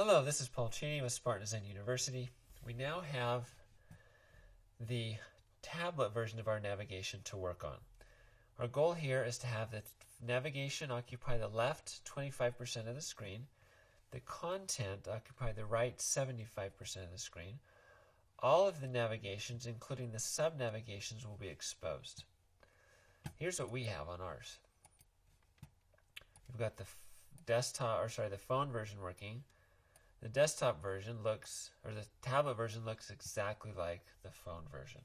Hello, this is Paul Cheney with Spartan Design University. We now have the tablet version of our navigation to work on. Our goal here is to have the navigation occupy the left 25% of the screen, the content occupy the right 75% of the screen. All of the navigations, including the sub-navigations, will be exposed. Here's what we have on ours. We've got the the phone version working. The desktop version looks, or the tablet version looks exactly like the phone version.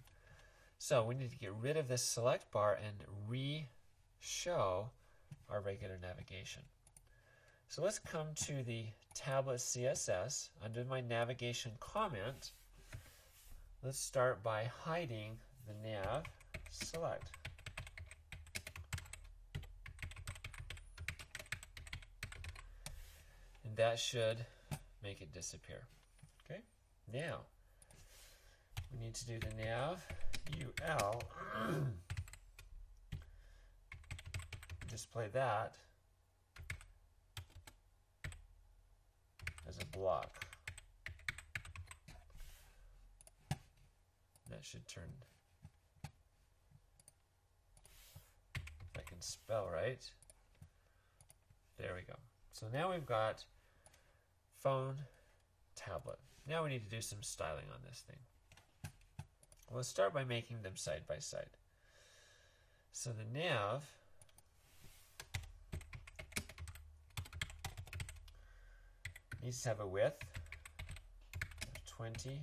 So we need to get rid of this select bar and re-show our regular navigation. So let's come to the tablet CSS. Under my navigation comment, let's start by hiding the nav select. And that should make it disappear. Okay, now we need to do the nav ul display that as a block. That should turn, if I can spell right. There we go. So now we've got phone, tablet. Now we need to do some styling on this thing. Well, let's start by making them side by side. So the nav needs to have a width of 25%,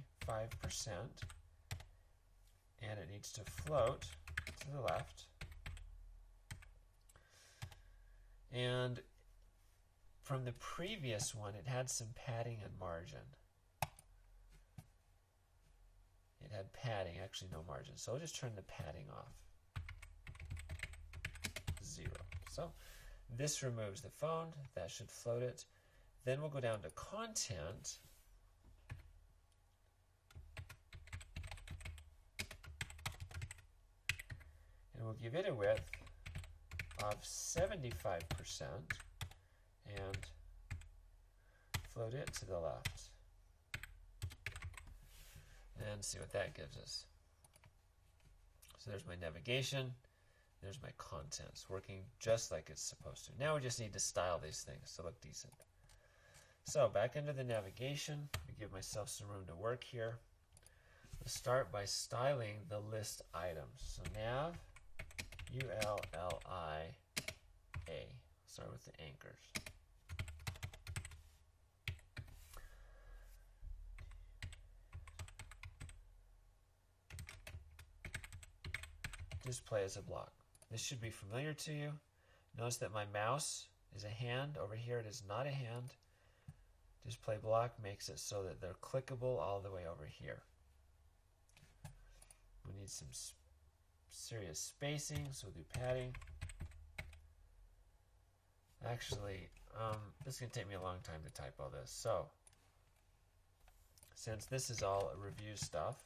and it needs to float to the left. And from the previous one, it had some padding and margin. It had padding, actually no margin. So I'll just turn the padding off. 0. So this removes the phone. That should float it. Then we'll go down to content. And we'll give it a width of 75%. And float it to the left. And see what that gives us. So there's my navigation. There's my contents working just like it's supposed to. Now we just need to style these things to look decent. So back into the navigation, I give myself some room to work here. Let's start by styling the list items. So nav ULLIA. Start with the anchors. Display as a block. This should be familiar to you. Notice that my mouse is a hand. Over here it is not a hand. Display block makes it so that they're clickable all the way over here. We need some serious spacing, so we'll do padding. Actually, this is going to take me a long time to type all this. So, since this is all review stuff,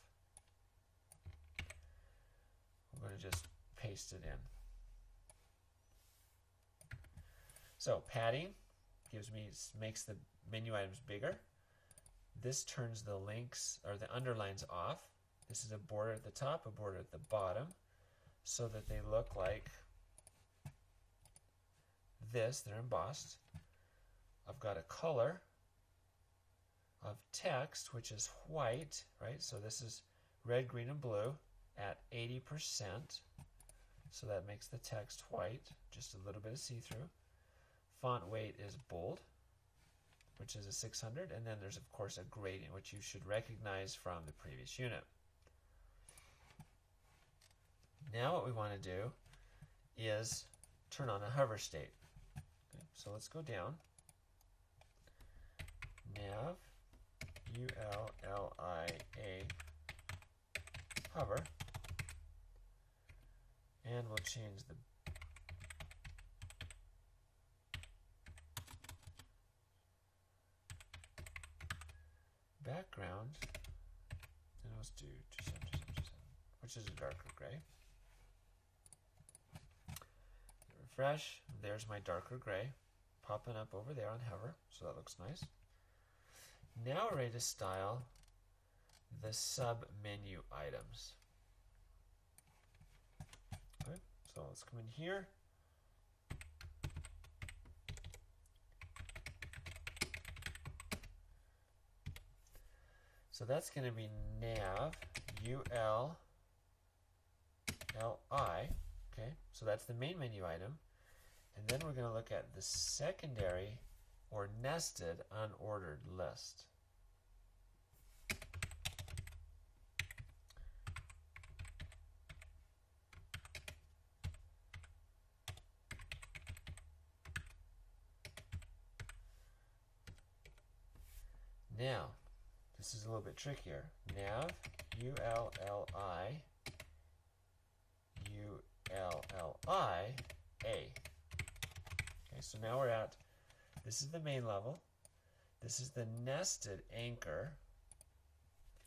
I'm going to just paste it in. So padding makes the menu items bigger. This turns the links or the underlines off. This is a border at the top, a border at the bottom, so that they look like this. They're embossed. I've got a color of text, which is white, right? So this is red, green, and blue at 80%. So that makes the text white, just a little bit of see-through. Font weight is bold, which is a 600. And then there's, of course, a gradient, which you should recognize from the previous unit. Now what we want to do is turn on a hover state. Okay, so let's go down. Nav ULLIA hover. And we'll change the background, and let's do 272727, which is a darker gray. Refresh, there's my darker gray popping up over there on hover, so that looks nice. Now we're ready to style the sub-menu items. Okay, so let's come in here. So that's going to be nav ul li. Okay, so that's the main menu item. And then we're going to look at the secondary or nested unordered list. Now, this is a little bit trickier. Nav ulli ulli a. Okay, so now we're at, this is the main level, this is the nested anchor,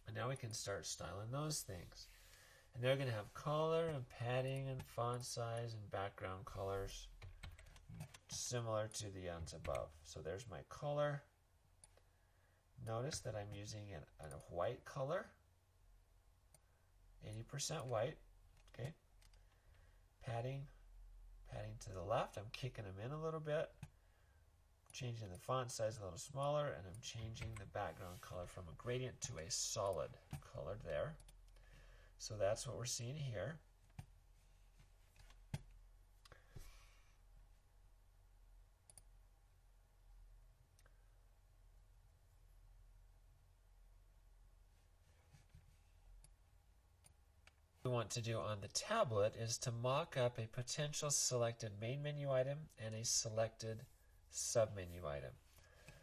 and now we can start styling those things. And they're going to have color and padding and font size and background colors similar to the ones above. So there's my color. Notice that I'm using a white color, 80% white. Okay, padding to the left. I'm kicking them in a little bit, changing the font size a little smaller, and I'm changing the background color from a gradient to a solid color there. So that's what we're seeing here. What we want to do on the tablet is to mock up a potential selected main menu item and a selected submenu item.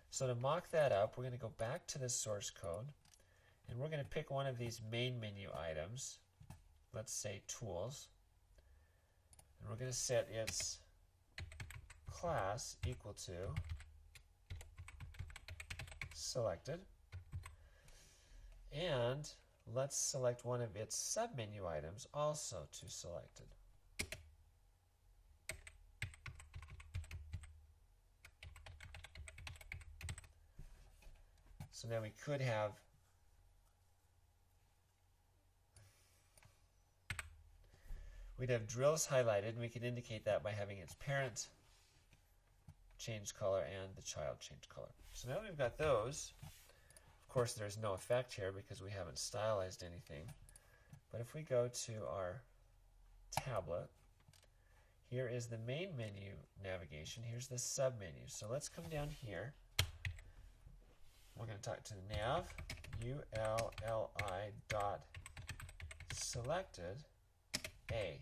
So to mock that up, we're going to go back to the source code, and we're going to pick one of these main menu items, let's say tools, and we're going to set its class equal to selected, and let's select one of its submenu items also to selected. So now we could have drills highlighted, and we could indicate that by having its parent change color and the child change color. So now that we've got those, of course there's no effect here because we haven't stylized anything. But if we go to our tablet, here is the main menu navigation, here's the sub-menu. So let's come down here. We're going to talk to the nav ulli dot selected a.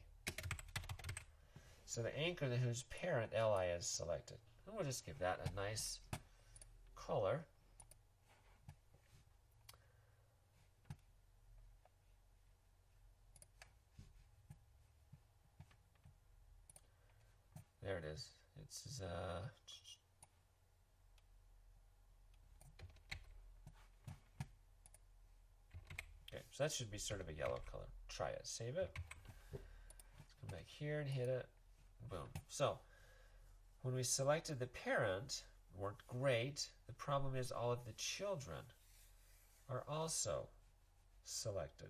So the anchor whose parent li is selected. And we'll just give that a nice color. There it is. It's okay, so that should be sort of a yellow color. Try it. Save it. Let's come back here and hit it. Boom. So when we selected the parent, it worked great. The problem is all of the children are also selected.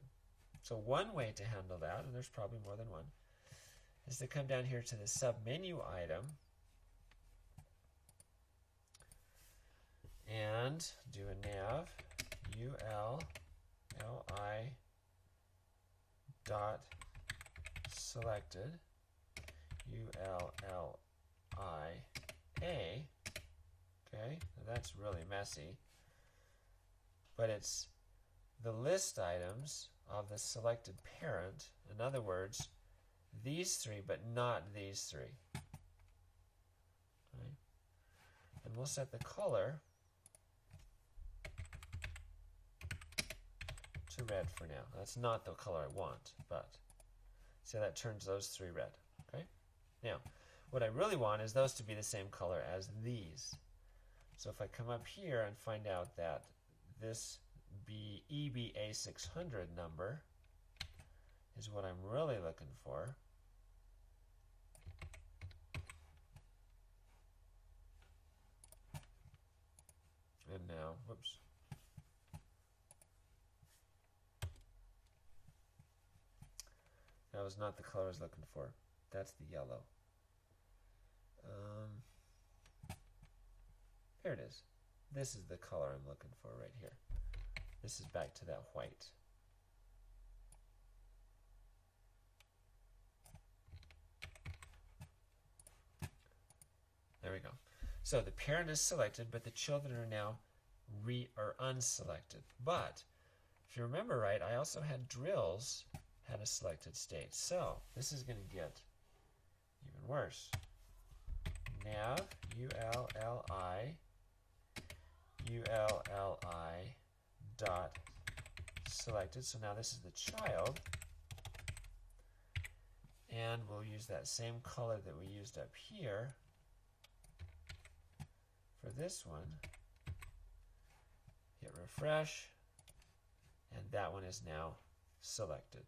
So one way to handle that, and there's probably more than one, is to come down here to the sub-menu item and do a nav ulli dot selected ulli a. Okay, that's really messy, but it's the list items of the selected parent. In other words, these three, but not these three. Okay. And we'll set the color to red for now. That's not the color I want, but see how that turns those three red. Okay. Now, what I really want is those to be the same color as these. So if I come up here and find out that this EBA600 number is what I'm really looking for, and now, whoops, was not the color I was looking for. That's the yellow. Here it is. This is the color I'm looking for right here. This is back to that white. There we go. So the parent is selected, but the children are now unselected. But if you remember right, I also had drills had a selected state. So this is going to get even worse. Nav ULLI dot selected. So now this is the child. And we'll use that same color that we used up here for this one. Hit refresh, and that one is now selected.